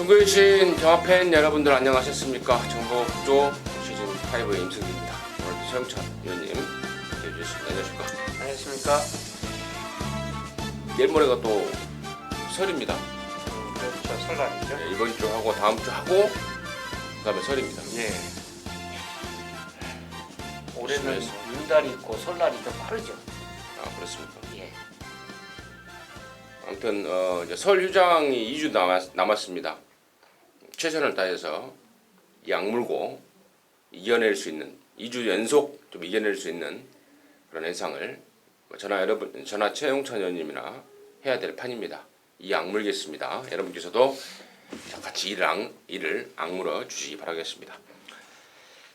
중국에 계신 경합팬 여러분들 안녕하셨습니까? 정보국조 시즌 5의 임승기입니다. 오늘도 최영찬 위원님 해주셨습니다. 안녕하십니까? 안녕하십니까? 내일 모레가 또 설입니다. 그렇죠. 설날이죠. 네, 이번 주 하고 다음 주 하고 그다음에 설입니다. 예. 올해는 심해서. 윤달이 있고 설날이 더 빠르죠. 아 그렇습니까? 예. 아무튼 이제 설 휴장이 2주 남았습니다. 최선을 다해서 이 악물고 이겨낼 수 있는 2주 연속 좀 이겨낼 수 있는 그런 예상을 전하 최영찬 의원님이나 해야 될 판입니다. 이 악물겠습니다. 여러분께서도 같이 이를 악물어 주시기 바라겠습니다.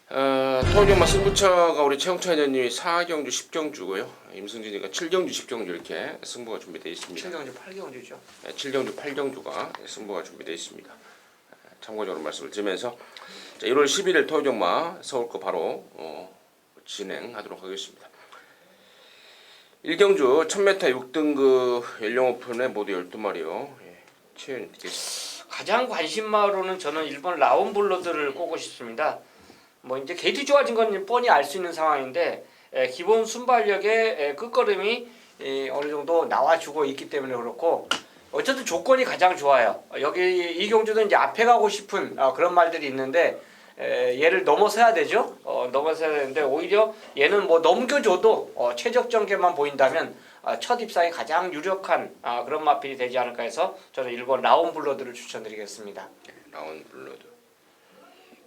토요일마 승부처가 우리 최영찬 의원님이 4경주 10경주고요. 임승진이가 7경주 10경주 이렇게 승부가 준비되어 있습니다. 7경주 8경주죠. 7경주 8경주가 승부가 준비되어 있습니다. 참고적으로 말씀을 드리면서 1월 11일 토요일마 서울거 바로 진행하도록 하겠습니다. 1경주 1000m 6등급 연령오픈에 모두 12마리요. 최연이 듣겠습니다. 가장 관심마로는 저는 일본 라운블러드를 꼽고 싶습니다. 뭐 이제 게이트 좋아진 건 뻔히 알 수 있는 상황인데 기본 순발력의 끝걸음이 어느 정도 나와주고 있기 때문에 그렇고 어쨌든 조건이 가장 좋아요. 여기 이 경주는 이제 앞에 가고 싶은 그런 말들이 있는데 얘를 넘어서야 되죠. 넘어서야 되는데 오히려 얘는 뭐 넘겨줘도 최적 전개만 보인다면 첫 입상이 가장 유력한 그런 마필이 되지 않을까 해서 저는 일본 라운블러드를 추천드리겠습니다. 라운블러드.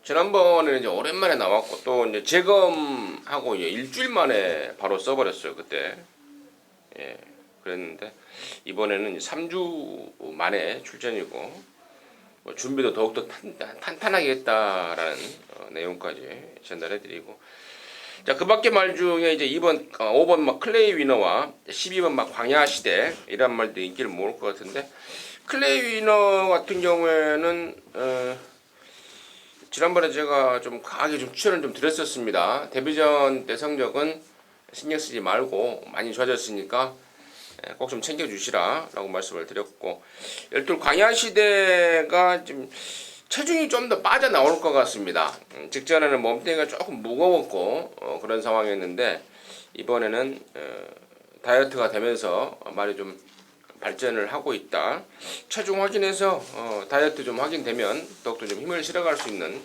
지난번에는 이제 오랜만에 나왔고 또 이제 재검하고 일주일 만에 바로 써버렸어요 그때. 예, 그랬는데 이번에는 3주 만에 출전이고 뭐 준비도 더욱더 탄탄하게 했다라는 내용까지 전달해드리고 자 그밖에 말 중에 이제 5번 막 클레이 위너와 12번 막 광야 시대 이런 말들이 인기를 모을 것 같은데 클레이 위너 같은 경우에는 지난번에 제가 좀 강하게 좀 추천을 좀 드렸었습니다. 데뷔전 때 성적은 신경 쓰지 말고 많이 좋아졌으니까 꼭 좀 챙겨주시라 라고 말씀을 드렸고 12 광야시대가 좀 체중이 좀 더 빠져나올 것 같습니다. 직전에는 몸뚱이가 조금 무거웠고 그런 상황이었는데 이번에는 다이어트가 되면서 많이 좀 발전을 하고 있다. 체중 확인해서 다이어트 좀 확인되면 더욱더 좀 힘을 실어갈 수 있는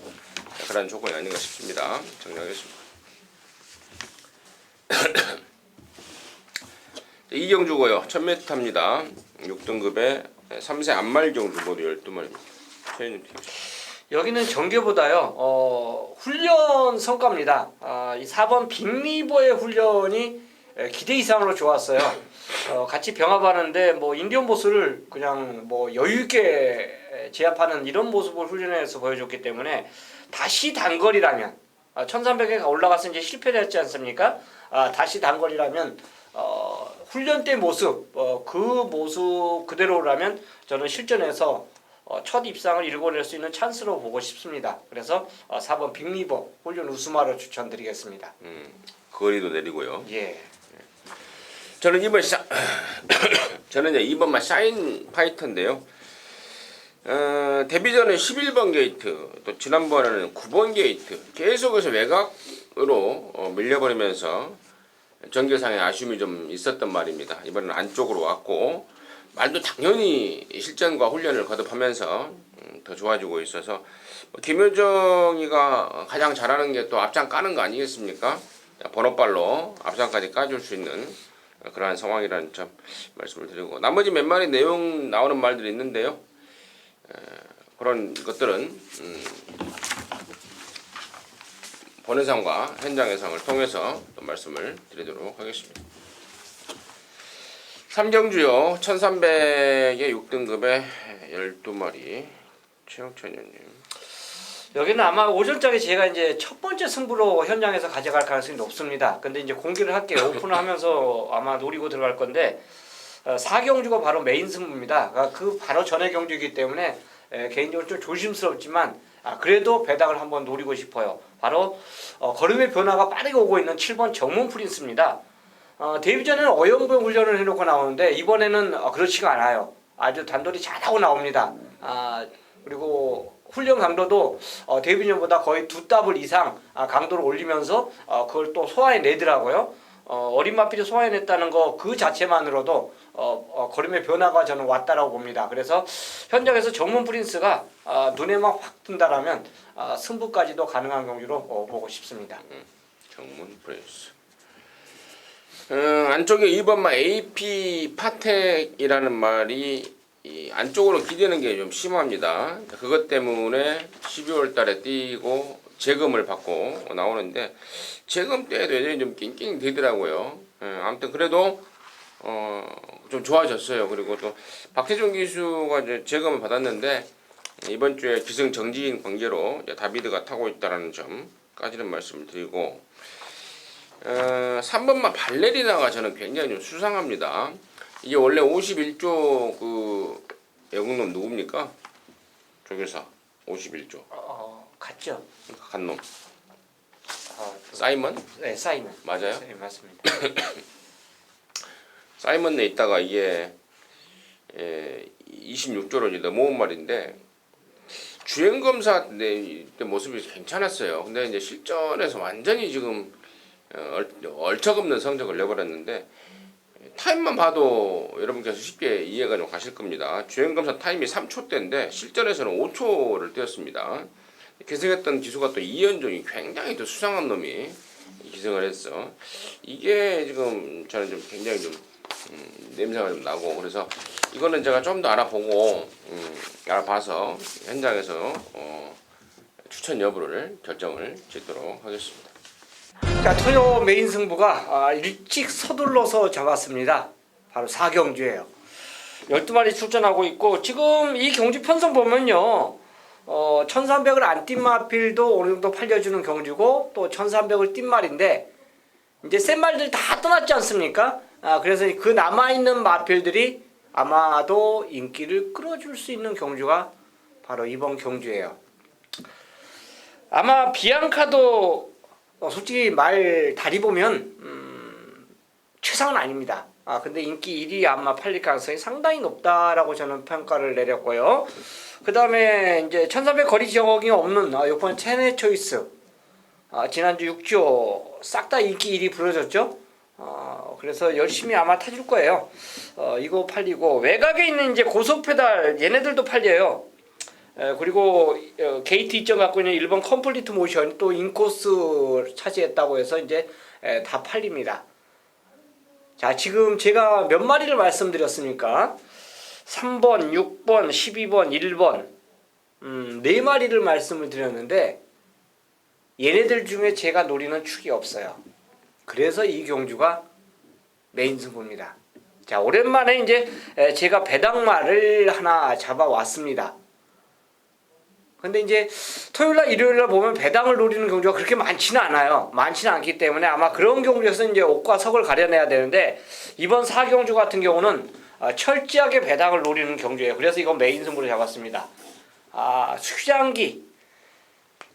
그런 조건이 아닌가 싶습니다. 정리하겠습니다. 이경주고요. 1000m 탑니다. 6등급에 3세 안말경주 모두 12마리입니다. 최현님 여기는 정규보다요 훈련 성과입니다. 이 4번 빅리버의 훈련이 기대 이상으로 좋았어요. 같이 병합하는데 뭐 인디언 보스를 그냥 뭐 여유 있게 제압하는 이런 모습을 훈련해서 보여줬기 때문에 다시 단거리라면 1300에 올라가서 이제 실패를 했지 않습니까? 다시 단거리라면 훈련 때 모습 그 모습 그대로라면 저는 실전에서 첫 입상을 이루어낼 수 있는 찬스로 보고 싶습니다. 그래서 4번 빅리버 훈련 우수마로 추천드리겠습니다. 거리도 내리고요. 예. 저는 저는 이제 2번만 샤인 파이터인데요. 데뷔전에 11번 게이트, 또 지난번에는 9번 게이트 계속해서 외곽으로 밀려버리면서 전개상의 아쉬움이 좀 있었단 말입니다. 이번에는 안쪽으로 왔고 말도 당연히 실전과 훈련을 거듭하면서 더 좋아지고 있어서 김효정이가 가장 잘하는 게 또 앞장 까는 거 아니겠습니까? 번호발로 앞장까지 까줄 수 있는 그러한 상황이라는 점 말씀을 드리고 나머지 몇 마리 내용 나오는 말들이 있는데요. 그런 것들은 본회상과 현장 예상을 통해서 또 말씀을 드리도록 하겠습니다. 3경주요. 1300에 6등급에 12마리 최영찬 의원님. 여기는 아마 오전장에 제가 이제 첫 번째 승부로 현장에서 가져갈 가능성이 높습니다. 근데 이제 공개를 할게요. 오픈을 하면서 아마 노리고 들어갈 건데 4경주가 바로 메인 승부입니다. 그 바로 전의 경주이기 때문에 개인적으로 좀 조심스럽지만 그래도 배당을 한번 노리고 싶어요. 바로 걸음의 변화가 빠르게 오고 있는 7번 정문 프린스입니다. 데뷔전에는 어영부영 훈련을 해놓고 나오는데 이번에는 그렇지가 않아요. 아주 단돌이 잘하고 나옵니다. 그리고 훈련 강도도 데뷔년보다 거의 2더블 이상 강도를 올리면서 그걸 또 소화해내더라고요. 어린 마필이 소화해냈다는 거 그 자체만으로도 걸음의 변화가 저는 왔다라고 봅니다. 그래서 현장에서 정문 프린스가 눈에만 확 든다라면 승부까지도 가능한 경기로 보고 싶습니다. 정문 프린스. 안쪽에 2번마 AP 파텍이라는 말이 이 안쪽으로 기대는 게 좀 심합니다. 그것 때문에 12월 달에 뛰고 재검을 받고 나오는데 재검 때도 여전히 좀 낑낑 되더라고요. 아무튼 그래도 좀 좋아졌어요. 그리고 또 박태준 기수가 이제 재검을 받았는데 이번 주에 기승 정지인 관계로 다비드가 타고 있다는 점까지는 말씀을 드리고 3번마 발레리나가 저는 굉장히 좀 수상합니다. 이게 원래 51조 그 외국놈 누굽니까? 조교사 51조. 같죠? 간 놈. 사이먼? 네, 사이먼. 맞아요? 네, 맞습니다. 사이먼에 있다가 이게 26조로 이제 넘어온 말인데 주행 검사 때 모습이 괜찮았어요. 근데 이제 실전에서 완전히 지금 얼척없는 성적을 내버렸는데 타임만 봐도 여러분께서 쉽게 이해가 좀 가실 겁니다. 주행검사 타임이 3초대인데 실전에서는 5초를 뛰었습니다. 기승했던 기수가 또 이현종이 굉장히 또 수상한 놈이 기승을 했어. 이게 지금 저는 좀 굉장히 좀 냄새가 좀 나고 그래서 이거는 제가 좀 더 알아보고 알아봐서 현장에서 추천 여부를 결정을 짓도록 하겠습니다. 자, 토요 메인 승부가 일찍 서둘러서 잡았습니다. 바로 4경주예요. 12마리 출전하고 있고 지금 이 경주 편성 보면요. 1300을 안 뛴 마필도 어느 정도 팔려주는 경주고 또 1300을 뛴 말인데 이제 센 말들 다 떠났지 않습니까? 그래서 그 남아있는 마필들이 아마도 인기를 끌어줄 수 있는 경주가 바로 이번 경주예요. 아마 비앙카도 솔직히 말 다리 보면 최상은 아닙니다. 근데 인기 1위 아마 팔릴 가능성이 상당히 높다라고 저는 평가를 내렸고요. 그 다음에 이제 1300 거리 지역이 없는 이번 체내 초이스 지난주 6조 싹 다 인기 1위 불러줬죠. 그래서 열심히 아마 타줄 거예요. 이거 팔리고 외곽에 있는 이제 고속 페달 얘네들도 팔려요. 그리고 게이트 이점 갖고 있는 1번 컴플리트 모션 또 인코스 차지했다고 해서 이제 다 팔립니다. 자, 지금 제가 몇 마리를 말씀드렸습니까? 3번, 6번, 12번, 1번 4마리를 말씀을 드렸는데 얘네들 중에 제가 노리는 축이 없어요. 그래서 이 경주가 메인 승부입니다. 자, 오랜만에 이제 제가 배당말을 하나 잡아왔습니다. 근데 이제 토요일날 일요일날 보면 배당을 노리는 경주가 그렇게 많지는 않아요. 많지는 않기 때문에 아마 그런 경주에서 이제 옥과 석을 가려내야 되는데 이번 4경주 같은 경우는 철저하게 배당을 노리는 경주예요. 그래서 이건 메인 승부로 잡았습니다. 수장기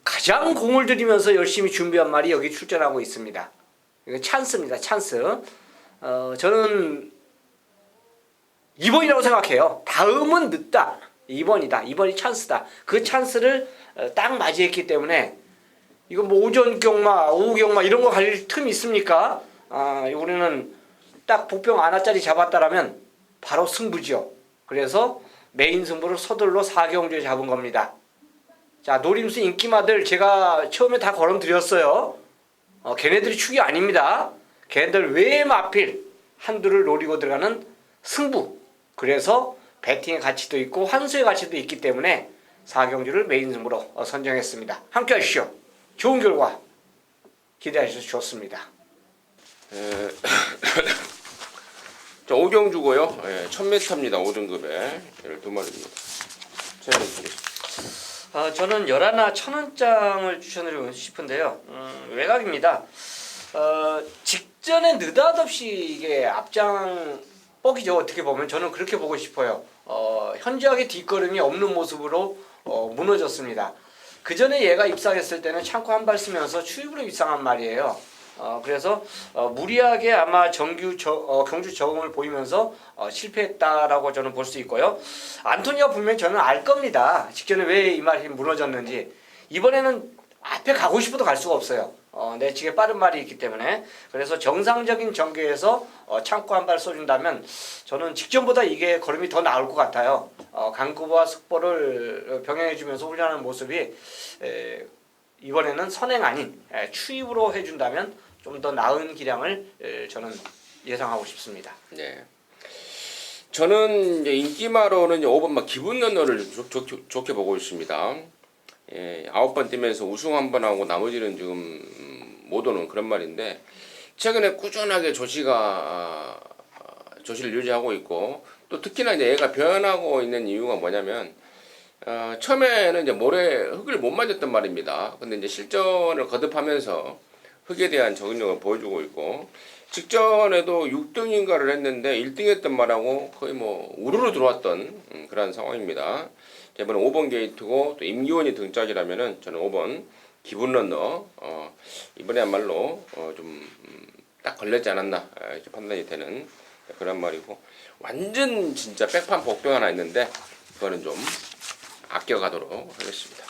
가장 공을 들이면서 열심히 준비한 말이 여기 출전하고 있습니다. 이거 찬스입니다. 찬스. 저는 2번이라고 생각해요. 다음은 늦다. 2번이다. 2번이 찬스다. 그 찬스를 딱 맞이했기 때문에 이거 뭐 오전 경마, 오후 경마 이런 거 갈 틈이 있습니까? 우리는 딱 복병 하나짜리 잡았다라면 바로 승부죠. 그래서 메인 승부를 서둘러 4경주에 잡은 겁니다. 자, 노림수 인기마들 제가 처음에 다 걸어드렸어요. 걔네들이 축이 아닙니다. 걔네들 외의 마필 한두를 노리고 들어가는 승부. 그래서 배팅의 가치도 있고 환수의 가치도 있기 때문에 4경주를 메인 승부로 선정했습니다. 함께 하시죠. 좋은 결과 기대하셔서 좋습니다. 자, 5경주고요. 1000m입니다. 5등급에 12마리입니다. 저는 11나 1000원장을 추천드리고 싶은데요. 외곽입니다. 직전에 느닷없이 이게 앞장 뻑이죠. 어떻게 보면 저는 그렇게 보고 싶어요. 현저하게 뒷걸음이 없는 모습으로 무너졌습니다. 그 전에 얘가 입상했을 때는 창고 한 발 쓰면서 추입으로 입상한 말이에요. 그래서 무리하게 아마 경주 저음을 보이면서 실패했다라고 저는 볼 수 있고요. 안토니가 분명히 저는 알 겁니다. 직전에 왜 이 말이 무너졌는지. 이번에는 앞에 가고 싶어도 갈 수가 없어요. 내치게 빠른 말이 있기 때문에. 그래서 정상적인 전개에서 창고 한 발 쏘준다면 저는 직전보다 이게 걸음이 더 나을 것 같아요. 강구와 속보를 병행해주면서 훈련하는 모습이 이번에는 선행 아닌 추입으로 해준다면 좀 더 나은 기량을 저는 예상하고 싶습니다. 네. 저는 이제 인기마로는 5번 기분 런너를 좋게 보고 있습니다. 예, 9번 뛰면서 우승 한 번 하고 나머지는 지금 못 오는 그런 말인데 최근에 꾸준하게 조시를 유지하고 있고 또 특히나 이제 얘가 변하고 있는 이유가 뭐냐면 처음에는 이제 모래 흙을 못 맞았단 말입니다. 근데 이제 실전을 거듭하면서 흙에 대한 적응력을 보여주고 있고 직전에도 6등인가를 했는데 1등 했던 말하고 거의 뭐 우르르 들어왔던 그런 상황입니다. 이번에 5번 게이트고 또 임기원이 등짝이라면은 저는 5번 기분 런너 이번에야말로 좀 딱 걸렸지 않았나 이렇게 판단이 되는 그런 말이고 완전 진짜 백판 복병 하나 있는데 그거는 좀 아껴가도록 하겠습니다.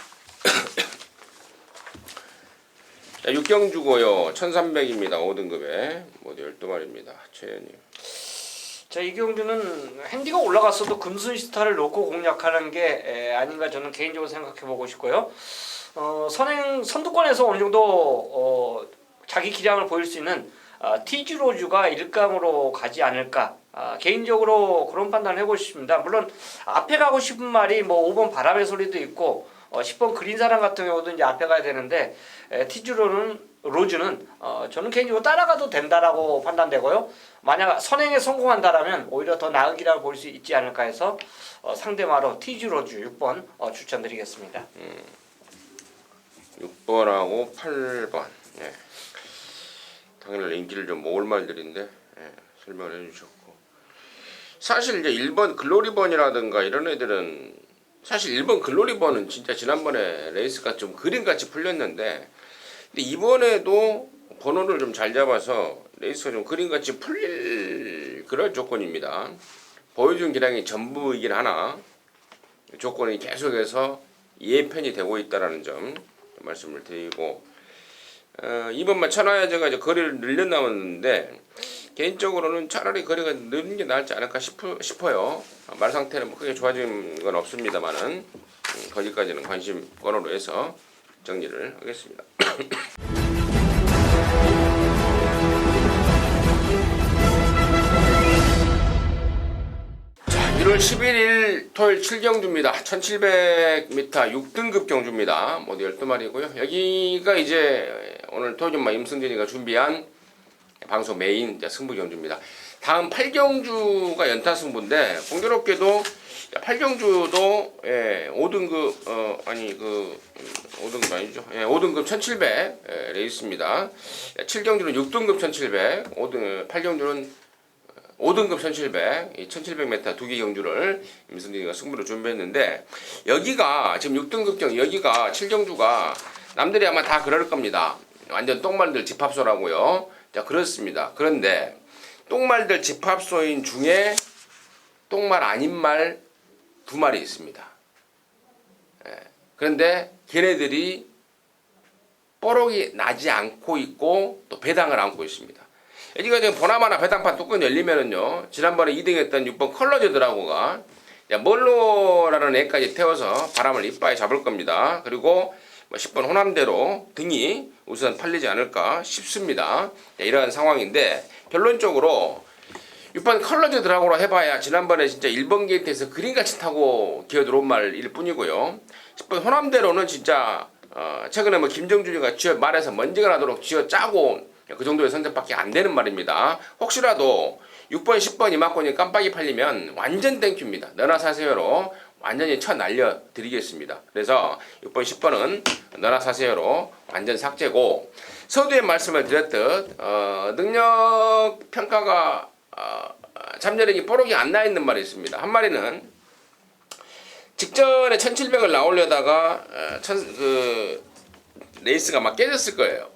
자, 6경주고요. 1300입니다. 5등급에 모두 12마리입니다. 최현님. 자, 이 경주는 핸디가 올라갔어도 금순 스타를 놓고 공략하는 게 아닌가 저는 개인적으로 생각해 보고 싶고요. 선두권에서 어느 정도 자기 기량을 보일 수 있는 티즈로즈가 1강으로 가지 않을까. 개인적으로 그런 판단을 해보고 싶습니다. 물론 앞에 가고 싶은 말이 뭐 5번 바람의 소리도 있고 10번 그린사랑 같은 경우도 이제 앞에 가야 되는데 로즈는 저는 개인적으로 따라가도 된다라고 판단되고요. 만약 선행에 성공한다라면 오히려 더 나은 기량을 볼 수 있지 않을까 해서 상대마로 티즈로즈 6번 추천드리겠습니다. 6번하고 8번. 예. 당연히 인기를 좀 모을 말들인데 설명을 해주셨고 사실 이제 1번 글로리번이라든가 이런 애들은 사실 1번 글로리번은 진짜 지난번에 레이스가 좀 그림같이 풀렸는데 근데 이번에도 번호를 좀 잘 잡아서 레이스가 좀 그림같이 풀릴 그런 조건입니다. 보여준 기량이 전부이긴 하나 조건이 계속해서 예편이 되고 있다라는 점 말씀을 드리고 이번만 천하야제가 이제 거리를 늘려나왔는데 개인적으로는 차라리 거리가 느는 게 나을지 않을까 싶어요. 말 상태는 뭐 크게 좋아진 건 없습니다만은 거기까지는 관심권으로 해서 정리를 하겠습니다. 자, 1월 11일 토요일 7경주입니다. 1700m 6등급 경주입니다. 모두 12마리고요. 여기가 이제 오늘 토요일마 임승진이가 준비한 방송 메인 승부 경주입니다. 다음 8경주가 연타 승부인데 공교롭게도 8경주도 5등급 5등급 아니죠? 5등급 1700 레이스입니다. 7경주는 6등급 1700, 8경주는 5등급 1700, 1700m 두 개 경주를 임승진이가 승부를 준비했는데 여기가 지금 6등급 여기가 7경주가 남들이 아마 다 그럴 겁니다. 완전 똥말들 집합소라고요. 자, 그렇습니다. 그런데 똥말들 집합소인 중에 똥말 아닌 말 2마리 있습니다. 그런데 걔네들이 뽀록이 나지 않고 있고 또 배당을 안고 있습니다. 여기가 지금 보나마나 배당판 뚜껑 열리면은요 지난번에 2등했던 6번 컬러즈 드라고가 멀로라는 애까지 태워서 바람을 이빠이 잡을 겁니다. 그리고 10번 호남대로 등이 우선 팔리지 않을까 싶습니다. 이러한 상황인데 결론적으로 6번 컬러즈 드라고로 해봐야 지난번에 진짜 1번 게이트에서 그림같이 타고 기어 들어온 말일 뿐이고요. 10번 호남대로는 진짜 최근에 뭐 김정준이가 말해서 먼지가 나도록 쥐어 짜고 그 정도의 성적밖에 안 되는 말입니다. 혹시라도 6번 10번 이마권이 깜빡이 팔리면 완전 땡큐입니다. 너나 사세요로 완전히 쳐 날려 드리겠습니다. 그래서 6번 10번은 너나 사세요로 완전 삭제고 서두에 말씀을 드렸듯 능력 평가가 잠재력이 뽀록이 안 나 있는 말이 있습니다. 한 마리는 직전에 1700을 나오려다가 레이스가 막 깨졌을 거예요.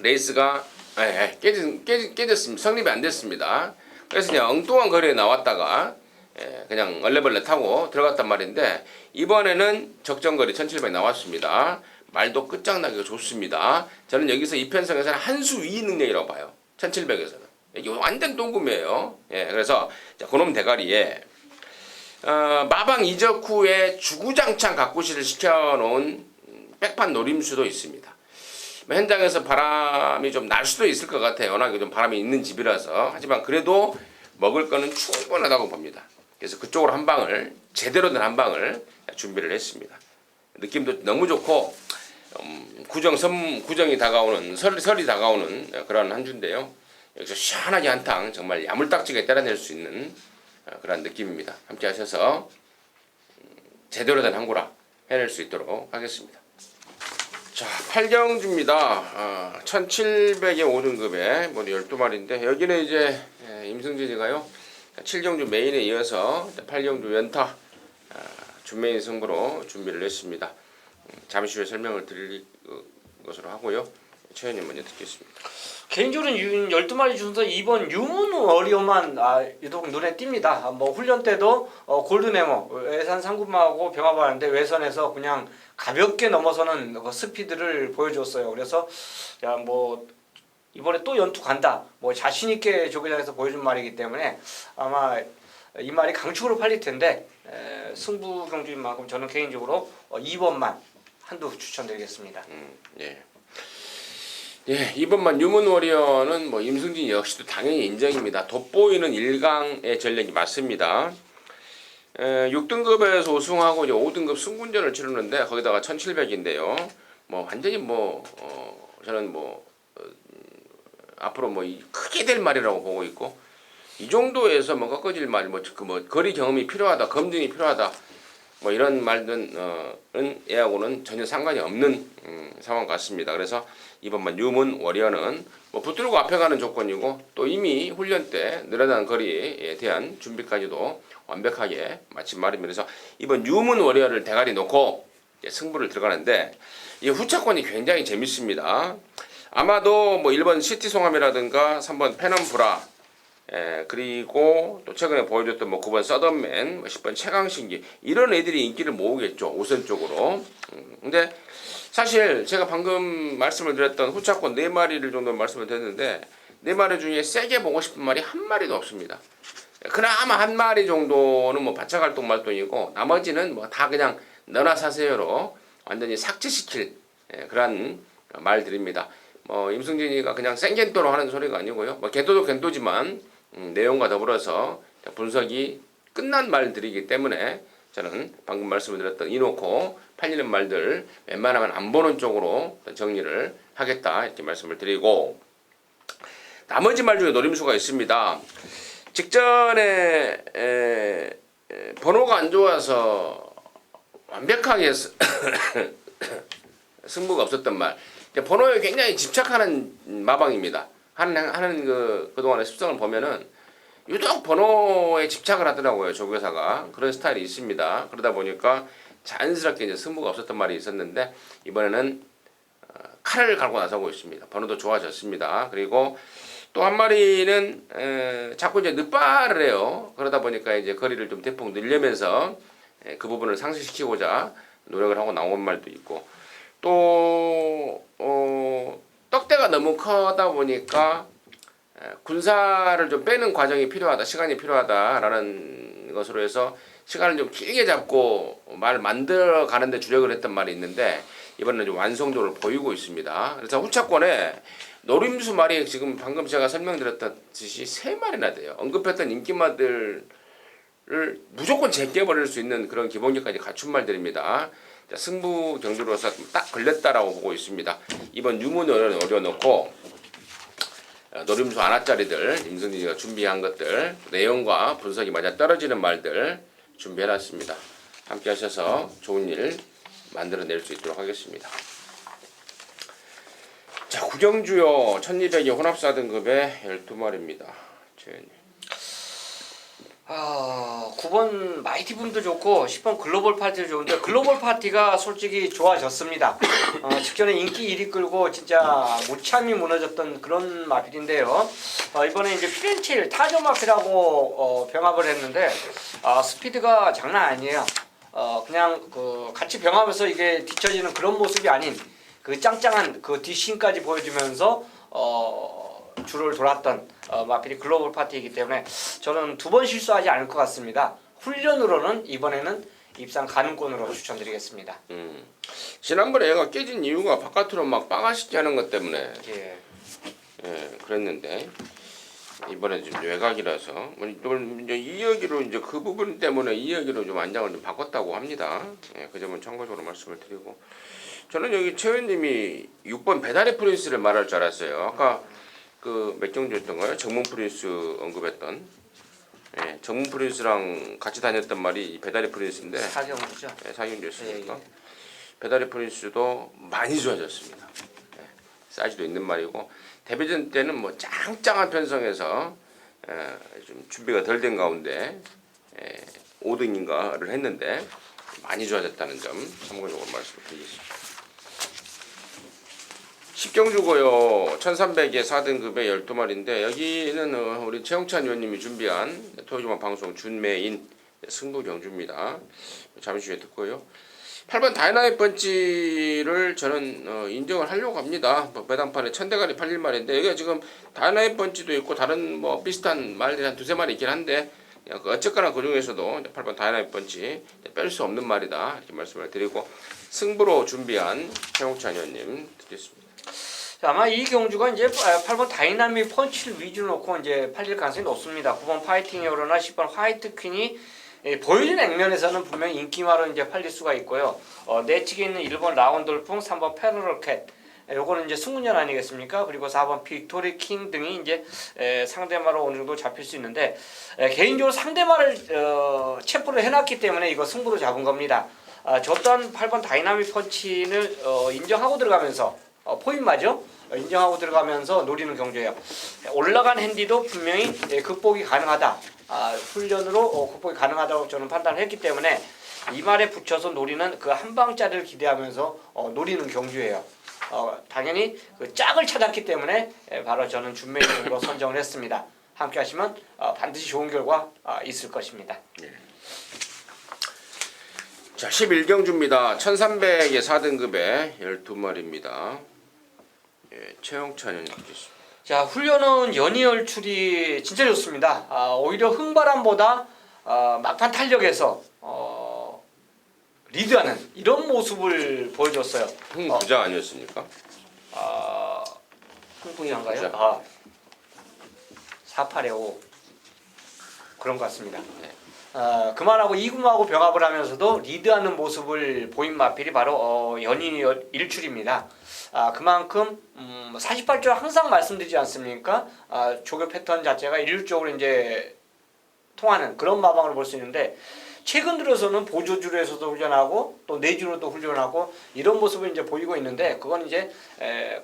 레이스가 깨졌습니다. 성립이 안 됐습니다. 그래서 그냥 엉뚱한 거리에 나왔다가 그냥 얼레벌레 타고 들어갔단 말인데 이번에는 적정거리 1700 나왔습니다. 말도 끝장나기가 좋습니다. 저는 여기서 이 편성에서는 한 수 위 능력이라고 봐요. 1700에서는. 이게 완전 똥금이에요. 그래서 자, 그놈 대가리에 마방 이적 후에 주구장창 가꾸시를 시켜놓은 백판 노림수도 있습니다. 현장에서 바람이 좀 날 수도 있을 것 같아요. 워낙에 좀 바람이 있는 집이라서. 하지만 그래도 먹을 거는 충분하다고 봅니다. 그래서 그쪽으로 한 방을 제대로 된 한 방을 준비를 했습니다. 느낌도 너무 좋고 구정이 다가오는 설이 다가오는 그런 한 주인데요. 여기서 시원하게 한탕 정말 야물딱지게 때려낼 수 있는 그런 느낌입니다. 함께 하셔서 제대로 된 항구라 해낼 수 있도록 하겠습니다. 자, 8경주입니다. 1700의 5등급에 뭐 12마리인데 여기는 이제 임승진이가요. 7경주 메인에 이어서 8경주 연타 준메인 승부로 준비를 했습니다. 잠시 후에 설명을 드릴 것으로 하고요. 최현님 먼저 듣겠습니다. 개인적으로는 12마리 중에서 이번 유문 워리어만 유독 눈에 띕니다. 뭐 훈련 때도 골드네모 외산 상구마하고 병합하는데 외선에서 그냥 가볍게 넘어서는 그 스피드를 보여줬어요. 그래서 야 뭐 이번에 또 연투 간다. 뭐 자신 있게 조계장에서 보여준 말이기 때문에 아마 이 말이 강축으로 팔릴 텐데 승부 경주인 만큼 저는 개인적으로 2번만 한두 추천드리겠습니다. 예, 이번만 유문 워리어는 뭐 임승진 역시도 당연히 인정입니다. 돋보이는 1강의 전력이 맞습니다. 6등급에서 우승하고 이제 5등급 승군전을 치르는데 거기다가 1700인데요. 뭐 완전히 저는 앞으로 크게 될 말이라고 보고 있고 이 정도에서 꺾어질 말, 거리 경험이 필요하다, 검증이 필요하다, 이런 말들은 얘하고는 전혀 상관이 없는 상황 같습니다. 그래서 이번만 유문 워리어는 붙들고 앞에 가는 조건이고 또 이미 훈련 때 늘어난 거리에 대한 준비까지도 완벽하게 마친 말입니다. 그래서 이번 유문 워리어를 대가리 놓고 승부를 들어가는데 이 후차권이 굉장히 재밌습니다. 아마도 1번 시티송함이라든가 3번 페넘브라 그리고 또 최근에 보여줬던 9번 서던맨, 10번 최강신기 이런 애들이 인기를 모으겠죠. 우선적으로. 근데 사실 제가 방금 말씀을 드렸던 후차권 4마리를 정도 말씀을 드렸는데 4마리 중에 세게 보고 싶은 말이 한 마리도 없습니다. 그나마 한 마리 정도는 바짝활동 말동이고 나머지는 다 그냥 너나 사세요로 완전히 삭제시킬 그런 말들입니다. 임승진이가 그냥 생겐토로 하는 소리가 아니고요. 겐토도 겐토지만 내용과 더불어서 분석이 끝난 말들이기 때문에 저는 방금 말씀을 드렸던 이놓고 팔리는 말들 웬만하면 안 보는 쪽으로 정리를 하겠다 이렇게 말씀을 드리고 나머지 말 중에 노림수가 있습니다. 직전에 번호가 안 좋아서 완벽하게 승부가 없었던 말 번호에 굉장히 집착하는 마방입니다. 하는 그동안의 습성을 보면은 유독 번호에 집착을 하더라고요. 조교사가. 그런 스타일이 있습니다. 그러다 보니까 자연스럽게 이제 승부가 없었던 말이 있었는데 이번에는 칼을 갈고 나서고 있습니다. 번호도 좋아졌습니다. 그리고 또 한 마리는 자꾸 이제 늦발을 해요. 그러다 보니까 이제 거리를 좀 대폭 늘리면서 그 부분을 상쇄시키고자 노력을 하고 나온 말도 있고 또 떡대가 너무 커다 보니까 군사를 좀 빼는 과정이 필요하다, 시간이 필요하다라는 것으로 해서 시간을 좀 길게 잡고 말 만들어 가는데 주력을 했던 말이 있는데 이번에는 좀 완성도를 보이고 있습니다. 그래서 후차권에 노림수 말이 지금 방금 제가 설명드렸듯이 3마리나 돼요. 언급했던 인기말들을 무조건 제껴버릴 수 있는 그런 기본기까지 갖춘 말들입니다. 자, 승부 경주로서 딱 걸렸다라고 보고 있습니다. 이번 유문을 어려놓고 노림수 하나짜리들 임승진이가 준비한 것들 내용과 분석이 맞아 떨어지는 말들 준비해놨습니다. 함께 하셔서 좋은 일 만들어낼 수 있도록 하겠습니다. 자, 구경주요 1200의 혼합 4등급의 12마리입니다. 최현님. 9번 마이티 붐도 좋고 10번 글로벌 파티도 좋은데 글로벌 파티가 솔직히 좋아졌습니다. 직전에 인기 1위 끌고 진짜 무참히 무너졌던 그런 마필인데요. 이번에 이제 피렌체일 타조 마필하고 병합을 했는데 스피드가 장난 아니에요. 그냥 그 같이 병합해서 이게 뒤처지는 그런 모습이 아닌 그 짱짱한 그 뒷심까지 보여주면서 줄을 돌았던 마필이 글로벌 파티이기 때문에 저는 2번 실수하지 않을 것 같습니다. 훈련으로는 이번에는 입상 가능권으로 추천드리겠습니다. 지난번에 얘가 깨진 이유가 바깥으로 막 빠가시지 하는 것 때문에 예. 그랬는데 이번에 좀 외곽이라서 이제 2여기로 이제 그 부분 때문에 2여기로 좀 안장을 좀 바꿨다고 합니다. 그 점은 참고적으로 말씀을 드리고 저는 여기 최 의원님이 6번 배달의 프린스를 말할 줄 알았어요. 아까 그 몇 경주였던가요? 정문 프린스 언급했던 정문 프린스랑 같이 다녔던 말이 이 배달의 프린스인데 사경주죠. 사경주였으니까 예. 배달의 프린스도 많이 좋아졌습니다. 사이즈도 있는 말이고 데뷔전 때는 뭐 짱짱한 편성에서 좀 준비가 덜 된 가운데 5등인가를 했는데 많이 좋아졌다는 점 참고적으로 말씀드리겠습니다. 10경주고요. 1300에 4등급의 12마리인데 여기는 우리 최영찬 의원님이 준비한 토요주만 방송 준매인 승부 경주입니다. 잠시 후에 듣고요. 8번 다이나믹 번치를 저는 인정을 하려고 합니다. 배당판에 1000대가리 팔릴 말인데 여기가 지금 다이나믹 번치도 있고 다른 뭐 비슷한 말들이 한 2-3마리 있긴 한데 어쨌거나 그 중에서도 8번 다이나믹 번치 뺄 수 없는 말이다 이렇게 말씀을 드리고 승부로 준비한 최영찬 의원님 드리겠습니다. 자, 아마 이 경주가 이제 8번 다이나믹 펀치를 위주로 놓고 이제 팔릴 가능성이 높습니다. 9번 파이팅 히어로나 10번 화이트 퀸이 보여진 액면에서는 분명히 인기마로 이제 팔릴 수가 있고요. 내측에 있는 1번 라운돌풍, 3번 페르로켓, 요거는 이제 승문연 아니겠습니까? 그리고 4번 빅토리 킹 등이 이제 상대마로 어느 정도 잡힐 수 있는데 개인적으로 상대마를 체포를 해놨기 때문에 이거 승부로 잡은 겁니다. 저 또한 8번 다이나믹 펀치를 인정하고 들어가면서 포인마죠. 인정하고 들어가면서 노리는 경주예요. 올라간 핸디도 분명히 극복이 가능하다. 훈련으로 극복이 가능하다고 저는 판단을 했기 때문에 이 말에 붙여서 노리는 그 한 방짜리를 기대하면서 노리는 경주예요. 당연히 그 짝을 찾았기 때문에 바로 저는 준매인으로 선정을 했습니다. 함께 하시면 반드시 좋은 결과 있을 것입니다. 자, 11경주입니다. 1300에 4등급에 12마리입니다. 최영찬 의원님 드리겠습니다. 자, 훈련은 연이열출이 진짜 좋습니다. 오히려 흥바람보다 막판 탄력에서 리드하는 이런 모습을 보여줬어요. 흥부자 아니었습니까? 흥부자인가요? 4-8에 5 그런 것 같습니다. 그만하고 이금하고 병합을 하면서도 리드하는 모습을 보인 마필이 바로 연이일출입니다. 그만큼 48조 항상 말씀드리지 않습니까? 조교 패턴 자체가 일률적으로 이제 통하는 그런 마방을 볼 수 있는데 최근 들어서는 보조주로에서도 훈련하고 또 내주로도 훈련하고 이런 모습을 이제 보이고 있는데 그건 이제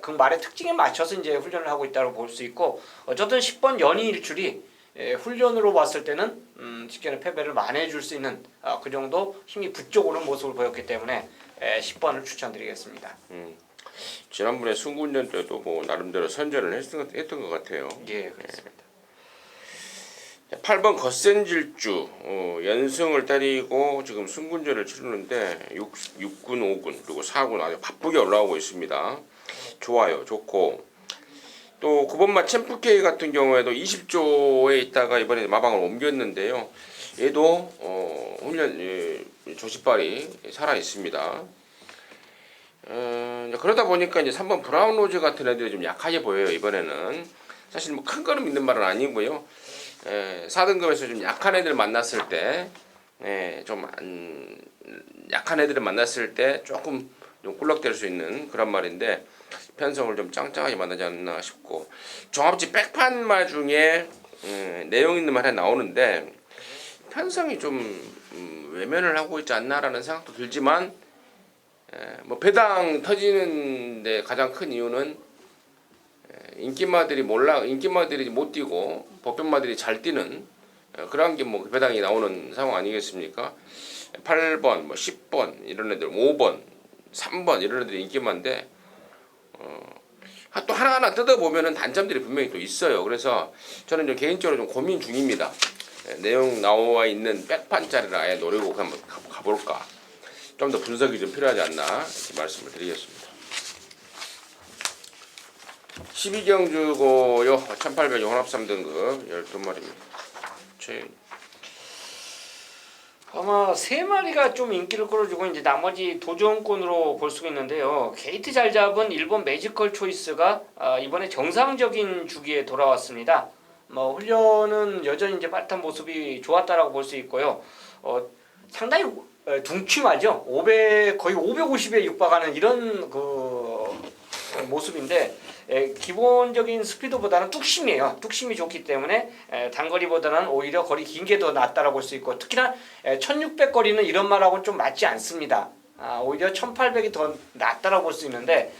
그 말의 특징에 맞춰서 이제 훈련을 하고 있다고 볼 수 있고 어쨌든 10번 연이일출이 훈련으로 봤을 때는 직전에 패배를 만회해줄 수 있는 그 정도 힘이 부쩍 오는 모습을 보였기 때문에 10번을 추천드리겠습니다. 지난번에 승군전 때도 뭐 나름대로 선전을 했던 것 같아요. 예, 그렇습니다. 8번 거센 질주 연승을 때리고 지금 승군전을 치르는데 6군, 5군 그리고 4군 아주 바쁘게 올라오고 있습니다. 좋아요, 좋고 또 9번마 챔프K 같은 경우에도 20조에 있다가 이번에 마방을 옮겼는데요. 얘도 훈련 조시발이 살아 있습니다. 그러다 보니까 이제 3번 브라운 로즈 같은 애들이 좀 약하게 보여요. 이번에는 사실 뭐 큰 거는 있는 말은 아니고요. 4등급에서 좀 약한 애들 만났을 때, 좀 약한 애들을 만났을 때 조금 좀 꿀럭댈 수 있는 그런 말인데 편성을 좀 짱짱하게 만나지 않나 싶고 종합지 백판말 중에 내용 있는 말 하나 나오는데 편성이 좀 외면을 하고 있지 않나라는 생각도 들지만 뭐 배당 터지는데 가장 큰 이유는 인기마들이 못 뛰고 보편마들이 잘 뛰는 그런 게 뭐 배당이 나오는 상황 아니겠습니까? 8번, 뭐 10번 이런 애들, 5번, 3번 이런 애들이 인기 많은데 또 하나하나 뜯어보면은 단점들이 분명히 또 있어요. 그래서 저는 좀 개인적으로 좀 고민 중입니다. 내용 나와 있는 백판짜리를 아예 노리고 한번 가볼까. 좀 더 분석이 좀 필요하지 않나 이렇게 말씀을 드리겠습니다. 12경주고요. 1800 혼합 3등급 12마리입니다. 아마 세 마리가 좀 인기를 끌어주고 이제 나머지 도전권으로 볼 수가 있는데요. 게이트 잘 잡은 일본 매지컬 초이스가 이번에 정상적인 주기에 돌아왔습니다. 뭐 훈련은 여전히 이제 빠듯한 모습이 좋았다라고 볼 수 있고요. 상당히 둥침하죠. 500 거의 550에 육박하는 이런 그 모습인데 기본적인 스피드보다는 뚝심이에요. 뚝심이 좋기 때문에 단거리보다는 오히려 거리 긴 게 더 낫다라고 볼 수 있고 특히나 1600 거리는 이런 말하고는 좀 맞지 않습니다. 오히려 1800이 더 낫다라고 볼 수 있는데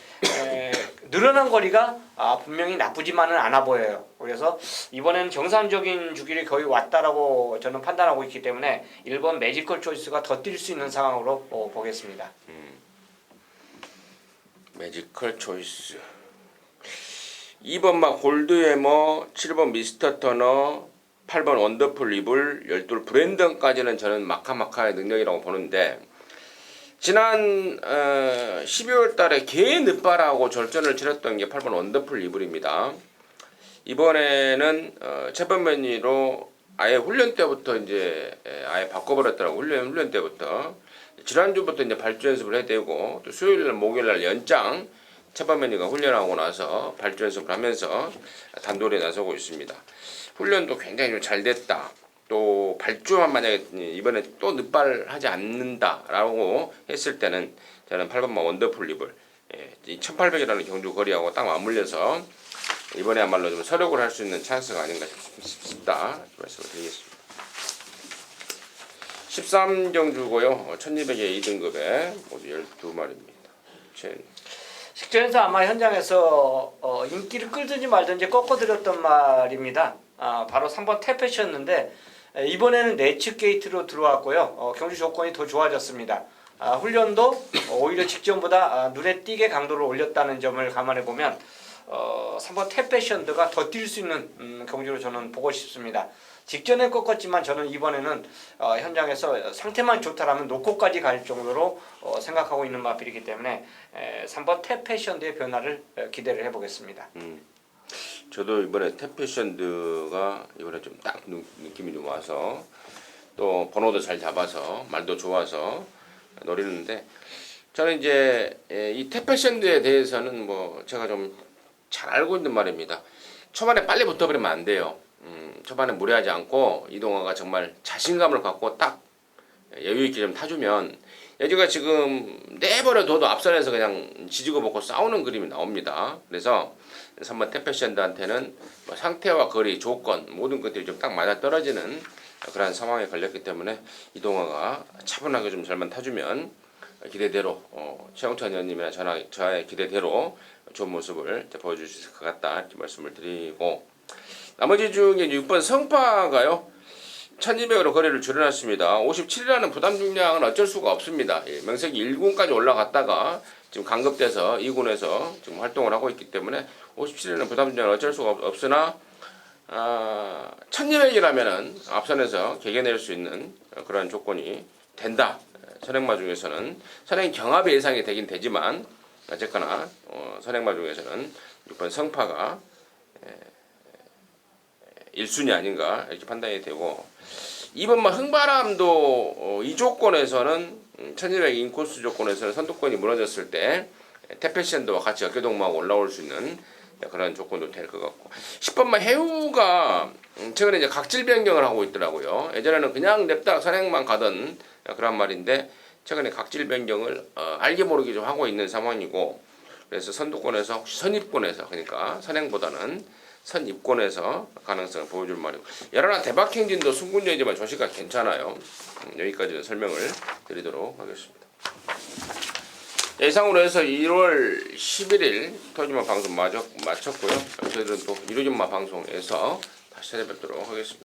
늘어난 거리가 분명히 나쁘지만은 않아 보여요. 그래서 이번에는 정상적인 주기를 거의 왔다라고 저는 판단하고 있기 때문에 1번 매지컬 초이스가 더 뛸 수 있는 상황으로 보겠습니다. 매지컬 초이스 2번 막 골드해머, 7번 미스터 터너, 8번 원더풀 리블, 12 브랜던까지는 저는 마카마카의 능력이라고 보는데 지난 12월 달에 개 늦바라고 절전을 치렀던 게 8번 원더풀 리블입니다. 이번에는 체번매니로 아예 훈련 때부터 이제 아예 바꿔버렸더라고. 훈련 때부터 지난주부터 이제 발주 연습을 해야 되고 또 수요일날 목요일날 연장 체번매니가 훈련하고 나서 발주 연습을 하면서 단돌이에 나서고 있습니다. 훈련도 굉장히 좀 잘 됐다. 또 발주만 만약에 이번에 또 늦발하지 않는다라고 했을 때는 저는 8번만 원더풀 리블 이 1800이라는 경주 거리하고 딱 맞물려서 이번에야말로 좀 서력을 할 수 있는 찬스가 아닌가 싶다 말씀을 드리겠습니다. 13경주고요. 1200의 2등급에 모두 12마리입니다. 식전에서 아마 현장에서 인기를 끌든지 말든지 꺾어드렸던 말입니다. 바로 3번 태페시였는데 이번에는 내측 게이트로 들어왔고요. 경주 조건이 더 좋아졌습니다. 훈련도 오히려 직전보다 눈에 띄게 강도를 올렸다는 점을 감안해 보면 3번 태페션드가 더 뛸 수 있는 경주로 저는 보고 싶습니다. 직전에 꺾었지만 저는 이번에는 현장에서 상태만 좋다라면 노코까지 갈 정도로 생각하고 있는 마필이기 때문에 3번 태페션드의 변화를 기대를 해보겠습니다. 저도 이번에 태페션드가 이번에 좀 딱 느낌이 좀 와서 또 번호도 잘 잡아서 말도 좋아서 노리는데 저는 이제 이 태페션드에 대해서는 뭐 제가 좀 잘 알고 있는 말입니다. 초반에 빨리 붙어버리면 안 돼요. 초반에 무리하지 않고 이동화가 정말 자신감을 갖고 딱 여유 있게 좀 타주면 여기가 지금 내버려둬도 앞선에서 그냥 지지고 볶고 싸우는 그림이 나옵니다. 그래서 3번 태페션드한테는 뭐 상태와 거리, 조건 모든 것들이 좀 딱 맞아 떨어지는 그런 상황에 걸렸기 때문에 이동화가 차분하게 좀 잘만 타주면 기대대로 최영찬 의원님이나 저의 기대대로 좋은 모습을 보여줄 수 있을 것 같다 이렇게 말씀을 드리고 나머지 중에 6번 성파가요 1200으로 거리를 줄여놨습니다. 57이라는 부담 중량은 어쩔 수가 없습니다. 명색이 1군까지 올라갔다가 지금 강급돼서 2군에서 지금 활동을 하고 있기 때문에 57이라는 부담 중량은 어쩔 수가 없으나 1200이라면은 앞선에서 개개낼 수 있는 그런 조건이 된다. 선행마 중에서는 선행 경합이 예상이 되긴 되지만 어쨌거나 선행마 중에서는 6번 성파가 1순위 아닌가 이렇게 판단이 되고 2번만 흥바람도 이 조건에서는 1200 인코스 조건에서는 선두권이 무너졌을 때 태페션드와 같이 어깨동무하고 올라올 수 있는 그런 조건도 될 것 같고 10번만 해우가 최근에 이제 각질 변경을 하고 있더라고요. 예전에는 그냥 냅다 선행만 가던 그런 말인데 최근에 각질 변경을 알게 모르게 좀 하고 있는 상황이고 그래서 선두권에서 혹시 선입권에서 그러니까 선행보다는 선입권에서 가능성을 보여줄 말이고 여러나 대박 행진도 순군전이지만 조시가 괜찮아요. 여기까지 설명을 드리도록 하겠습니다. 이상으로 해서 1월 11일 토요일마 방송 마쳤고요. 저희들은 또 일요일마 방송에서 다시 찾아뵙도록 하겠습니다.